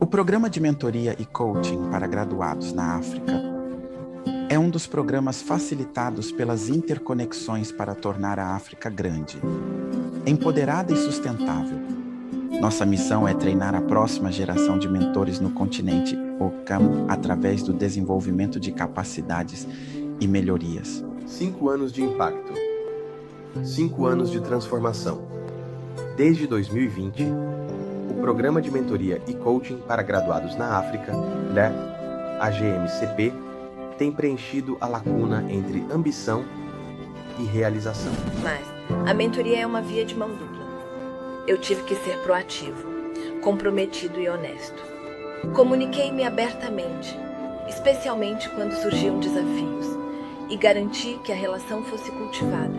programa de mentoria e coaching para graduados na África é um dos programas facilitados pelas interconexões para tornar a África grande, empoderada e sustentável. Nossa missão é treinar a próxima geração de mentores no continente OCAM através do desenvolvimento de capacidades e melhorias. 5 anos de impacto. 5 anos de transformação. Desde 2020, o Programa de Mentoria e Coaching para Graduados na África, AGMCP, tem preenchido a lacuna entre ambição e realização. Mas a mentoria é uma via de mão dupla. Eu tive que ser proativo, comprometido e honesto. Comuniquei-me abertamente, especialmente quando surgiam desafios, e garanti que a relação fosse cultivada.